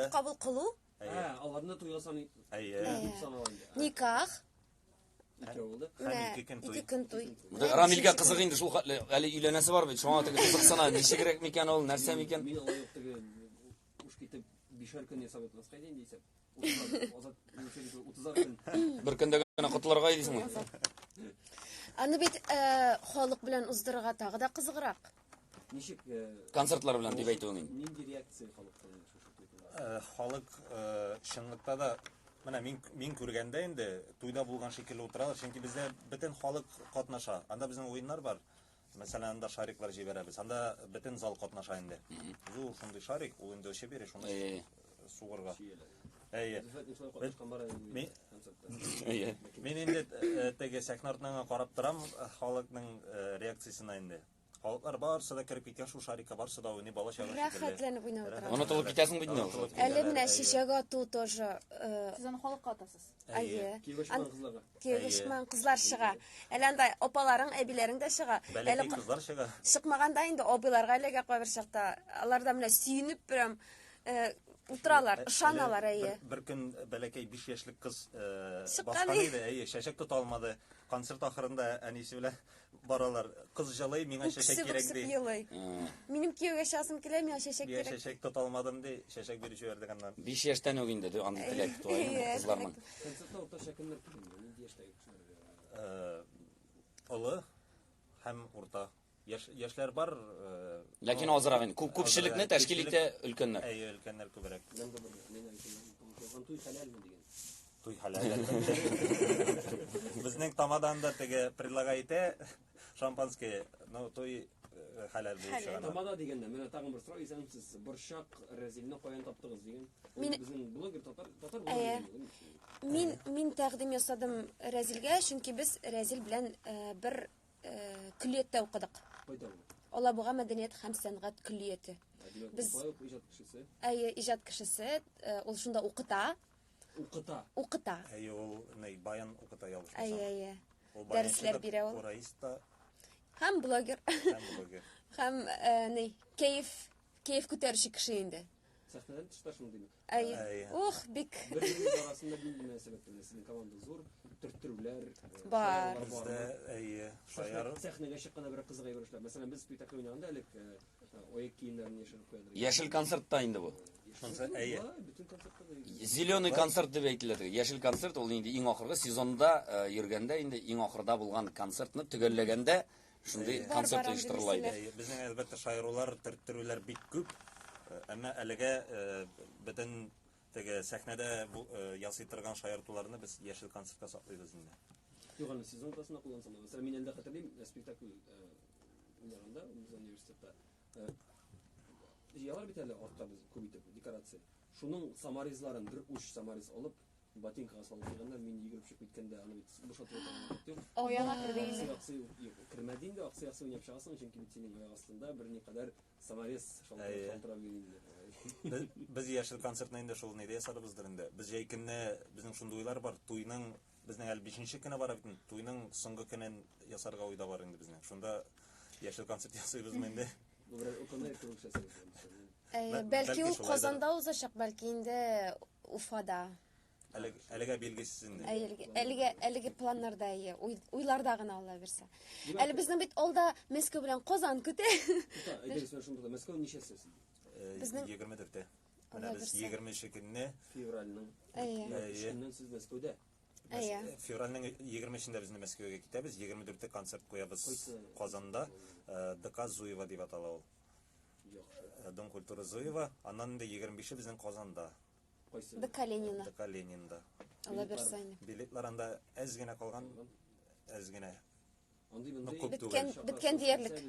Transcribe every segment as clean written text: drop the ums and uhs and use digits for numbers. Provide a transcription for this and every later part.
Ишан кабул кылу, аларны туйга саны. никах, Ике көн туй. Рамилгә кызык инде шул әле өйләнәсе бар бит. Шуңа теге кызыксына, ничегрәк микән ул, нәрсә микән? Мин алай ук теге уш китеп 5 көн ясап атмаска дигән дисәм. Азат 30 көн. Бер көндә генә котылырга дисеңме? Аны бит халык белән уздырырга тагы да кызыграк. Ничек Концертлар белән дип әйтүең инде. нинди реакция халыктан шушы туйга? Халык чынлыкта да менә мин күргәндә инде туйда булган шикелле утыралар, чөнки бездә бөтен халык катнаша. Анда безнең уеннар бар. Мәсәлән, анда шариклар җибәрәбез. Анда бөтен зал катнаша инде. Зур шундый шарик, ул инде өче бирә, шуны сугырга. Мин инде теге сәхнә артына карап торам, халыкның реакциясына инде. Халыклар барсы да кирип киткән шул шарикка, барсы да уйный, бала чага шикелле. Рәхәтләнеп уйнап утыра. Онытылып китәсең бит инде. Әле менә шишәгә ату тоже. Сез аны халыкка атасыз. Әйе. Киевә Шман кызлар чыга. Әле анда апаларың, әбиләрең дә чыга. Бәләкәй кызлар чыга. Чыкмаганда инде абыйларга эләгә кайбер чакта. Алар да менә сөенеп прям утыралар, ышаналар, әйе. Бер көн бәләкәй 5 яшьлек кыз Чыккан баскан иде, әйе, чәчәк тота алмады. Концерт ахырында әнисе белән баралар. Кыз җылый, миңа чәчәк кирәк ди. Минем кияүгә часым килә, миңа чәчәк Миңа кирәк. чәчәк тота алмадым ди, чәчәк бирү җибәрдек аннан. 5 яшьтән үк инде аны теләк туйга кызларның. Концертта уртача кемнәр килгән? Нинди яшьтәге кешеләр? Олы һәм урта. Яшьләр бар. Ләкин азрак инде. Күпчелекне тәшкил итә өлкәннәр. Әйе, өлкәннәр күбрәк. Туй хәләлме дигән? Туй хәләл. Безнең тамадан да теге предлагаете шампанское, но туй хәләл булып чыга. Тамада дигәндә, менә тагын бер сорау исәм, сез борчак Разилне каян таптыгыз дигән. Безнең блогер татар блогер. Мин тәкъдим ясадым Разилгә, чөнки без Разил белән бер күллияттә укыдык. Алабуга мәдәният һәм сәнгать күллияте. Без иҗат кешесе, ул шунда укыта. Укыта. Әйе, ул баян укыта ялгыш. Әйе. Дәресләр бирә ул. Ураиста Һәм блогер. һәм блогер. Һәм кайф күтәрүче кеше инде. Сәхнәдән тышта шундый. Әйе. Ох, бик. Бер арасында нинди мөнәсәбәттә сезнең команда зур, төрттерүләр бар. Әйе, шаяр. Сәхнәгә чыкканда бер кызыгай бер эшләр. Мәсәлән, без спектакль уйнаганда элек оек киемнәрен яшереп куядык. Яшел концертта инде бу. Әйе. Бүтән концертта Зеленый концерт дип әйтелә. Яшел концерт ул инде иң ахыргы сезонда йөргәндә инде иң ахырда булган концертны төгәлләгәндә шундый концерт оештырыла иде. Безнең әлбәттә шаярулар, төрттерүләр бик күп. Әмма әлегә бөтен теге сәхнәдә ясый торган шаяртуларны без яшел концертка саклыйбыз инде. Юганы сезон тасына куллансам, мәсәлән, мин әлдә хәтерлим, спектакль уйнаганда безнең университетта җыялар бит әле артта без күп итеп декорация. Шуның самаризларын бер уч самариз алып, ботинкага салып куйганнар, мин йөгереп чыгып киткәндә аны бит бушатып торган. Аяна кирде. Кермәде инде, акция уйнап чыгасың, чөнки бит синең аяк астында бер никадәр самариз шалтырап йөргән. Без яшел концертны инде шул нидә ясарбыздыр инде. Без җәй көнне безнең шундый уйлар бар. Туйның безнең әле 5нче көне бара бит. Туйның соңгы көнен ясарга уйда бар инде безнең. Шунда яшел концерт ясыйбызмы инде? Бәлки ул Казанда узачак, бәлки инде Уфада. Әлегә билгесез инде. Әлеге планнарда, уйларда гына алла бирсә. Әле безнең бит алда Мәскәү белән Казан көтә. Мәскәү ничәсе? Безнең 24-тә. Менә без 20 көнне февральнең. Әйе. Сез Мәскәүдә. Февральнең 20-сендә безне Мәскәүгә китәбез. 24-тә концерт куябыз Казанда. ДК Зуева дип атала ул. Дом культуры Зуева. Аннан инде 25-е безнең Казанда. ДК Ленина. ДК Ленинда. Алла бирсә. Билетлар анда әз генә калган. Әз генә. Биткән диярлек.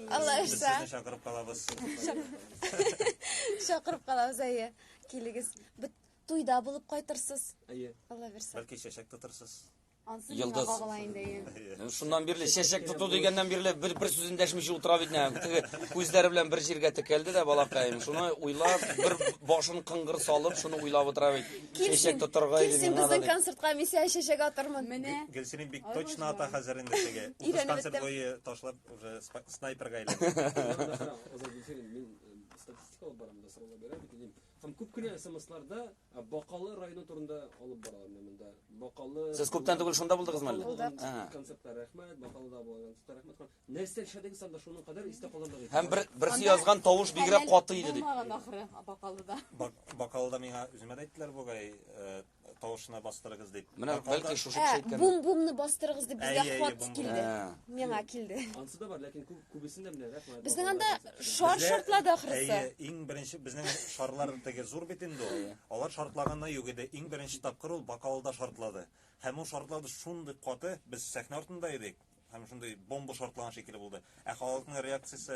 Алла бирсә. Безне чакырып калабыз. Чакырып калабыз, әйе. Килегез. Туйда булып кайтырсыз. Әйе. Алла бирсә. Бәлки чәчәк тотырсыз. Йылдыз. Шуннан бирле чәчәк тоту дигәннән бирле бер сүз эндәшмичә утыра бит нәм. Теге күзләре белән бер җиргә текәлде дә балакаем. Шуны уйлап, бер башын кыңгыр салып, шуны уйлап утыра бит. Чәчәк тотырга иде. Килсен безнең концертка миссия чәчәк атырмын. Менә. Гөлсинең бик точно ата хәзер инде теге. 30 концерт буе ташлап уже снайперга әйләнде. статистика алып барам да сораулар берем дидим. Һәм күп кенә СМСларда Бакалы районы турында алып баралар монда. Бакалы Сез күптән түгел шунда булдыгыз мәллә? Концертлар рәхмәт, Бакалыда булган концертлар рәхмәт. Нәрсә эшләдегез анда шуның кадәр истә калгандыгы. Һәм берсе язган тавыш бигрәк каты иде дип. Булмаган ахыры Бакалыда. Бакалыда миңа үземә дә әйттеләр бугай тавышына бастырыгыз дип. Менә бәлки шушы кеше әйткән. Бум-бумны бастырыгыз дип безгә Әйе, хат бум-бум. килде. Миңа килде. Ансы да бар, ләкин күбесендә менә рәхмәт. Безнең анда шар шартлады ахрысы. Әйе, иң беренче безнең шарлар теге зур бит инде ул. Алар шартлаганнан юк иде. Иң беренче тапкыр ул Бакалыда шартлады. Һәм ул шартлады шундый каты, без сәхнә артында идек. Һәм шундый бомба шартлаган шикелле булды. Халыкның реакциясе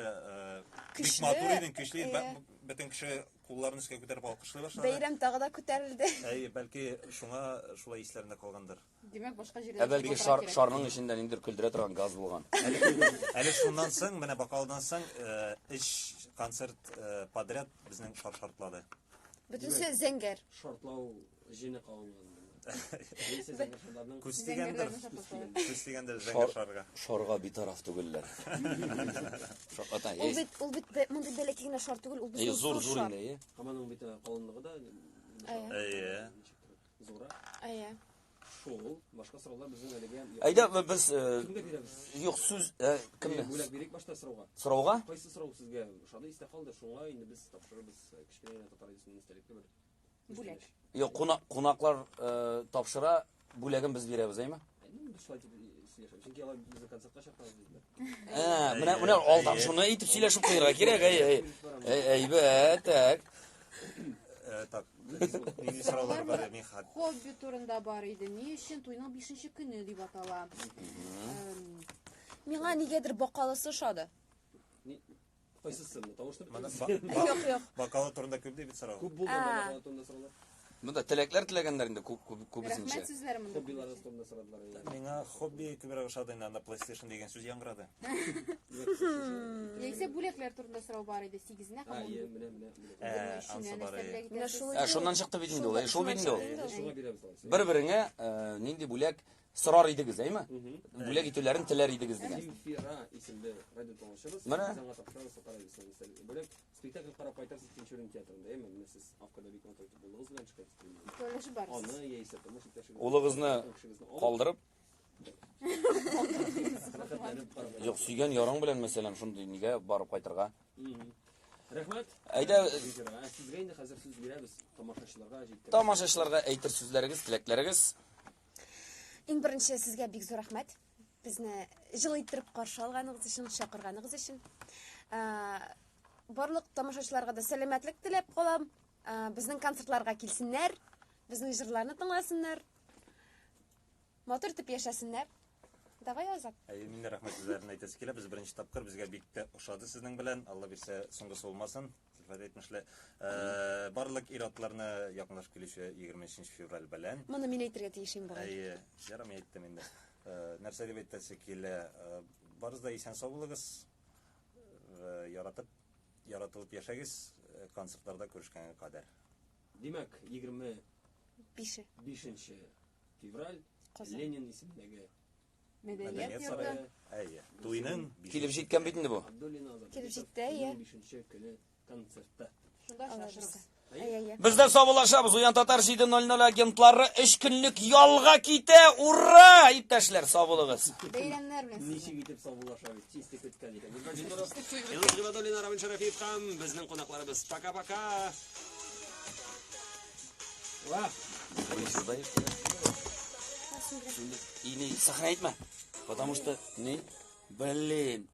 бик Көчле, матур иде, көчле. әйе. Бөтен кеше кулларын өскә күтәреп алкышлый башлады. Бәйрәм тагы да күтәрелде. Әйе, бәлки шуңа шулай исләрендә калгандыр. Демәк, башка җирдә. Бәлки шарның эчендә ниндер көлдерә торган газ булган. Әле шуннан соң, менә Бакалыдан соң, 3 концерт подряд безнең шартлады. Бөтенсе зәңгәр. Шартлау җене калган. Күз тигәндер зәңгәр шарга. Шарга битараф түгелләр. Шаката. Ул бит мондый бәләкәй генә шар түгел, ул безнең Зур инде. Һәм бит калынлыгы да Әйе. зура. Әйе. Шул, башка сораулар безнең әлегә. Әйдә без Кемгә бирәбез? юк сүз кемне? Бүләк бирик башта сорауга. Сорауга? Кайсы сорау сезгә ошады истә калды? Шуңа инде без тапшырыбыз кичкенә татар исемен истәлекле бер. Бүләк. Юк, кунаклар тапшыра, бүләген без бирәбез, әйме? Без шулай сөйләшәбез. Чөнки алар безне концертка чакыралар диләр. Менә алдан шуны әйтеп сөйләшеп куярга кирәк, әйбәт, так. Так. Нинди сораулар бар, мин хат. Хобби турында бар иде. Ни өчен туйның 5нче көне дип атала? Миңа нигәдер Бакалысы ошады. Кайсысы? Тавышны Юк, юк. Бакалы турында күп дип сорау. күп булган Бакалы турында сораулар. Монда теләкләр теләгәннәр инде күбесенчә. Рәхмәт сезләре монда. Хоббилар турында сорадылар. Миңа хобби күбрәк ошады инде, анда PlayStation дигән сүз яңгырады. Яисә бүләкләр турында сорау бар иде 8-нә һәм Менә. Ансы бар. Менә шул Шуннан чыкты бит инде ул. Шул бит инде ул. Шуңа бирәбез алар. Бер-береңә нинди бүләк сорар идегез, әйме? Бүләк итүләрен теләр идегез дигән. Фира исемле радио тыңлаучыбыз. Менә. Саңа тапшырабыз татар исемен. Бүләк спектакль карап кайтарсыз Тинчурин театрында, әйме? Менә сез Авкада бик матур булдыгыз белән чыгып. Төлеши бар. Аны яисә тормыш иптәшегез. Улыгызны калдырып, юк, сөйгән ярың белән мәсәлән шундый нигә барып кайтырга. Рәхмәт. Әйдә, Сезгә инде хәзер сүз бирәбез тамашачыларга җиткән. тамашачыларга әйтер сүзләрегез, теләкләрегез. Иң беренче сезгә бик зур рәхмәт. Безне җылы иттереп каршы алганыгыз өчен, чакырганыгыз өчен. Барлык тамашачыларга да сәламәтлек теләп калам. Безнең концертларга килсеннәр, безнең җырларны тыңласыннар. Матур итеп яшәсеннәр. Давай, Азат. Мин дә рәхмәт сүзләрен әйтәсе килә. Без беренче тапкыр безгә бик тә ошады сезнең белән. Алла бирсә, соңгысы булмасын. Силфәт әйтмешле. Барлык ир-атларны якынлашып килүче 23 февраль белән. Моны мин әйтергә тиешем бар. Ярам әйттем инде. Нәрсә дип әйтәсе килә? Барыгыз да исән сау булыгыз. Яратылып яшәгез. Концертларда күрешкәнгә кадәр. Димәк, 25 февраль Ленин исемендәге Мәдәният йорты. Әйе. Туйның Килеп җиткән бит инде бу. Абдуллина Азат. Килеп җитте, әйе. 25 көне концертта. Шунда шашырыз. Әйе. Без дә саубуллашабыз. Уян татар 7:00 агентлары 3 көнлек ялга китә. Ура! Иптәшләр, саубулыгыз. Бәйрәмнәр белән. Ничек итеп саубуллашабыз? Чисте көткән икән. Илнур Гыйбадуллина, Равил Шәрәфиев һәм безнең кунакларыбыз. Пока-пока. Ва. И не сохранить, потому что, блин,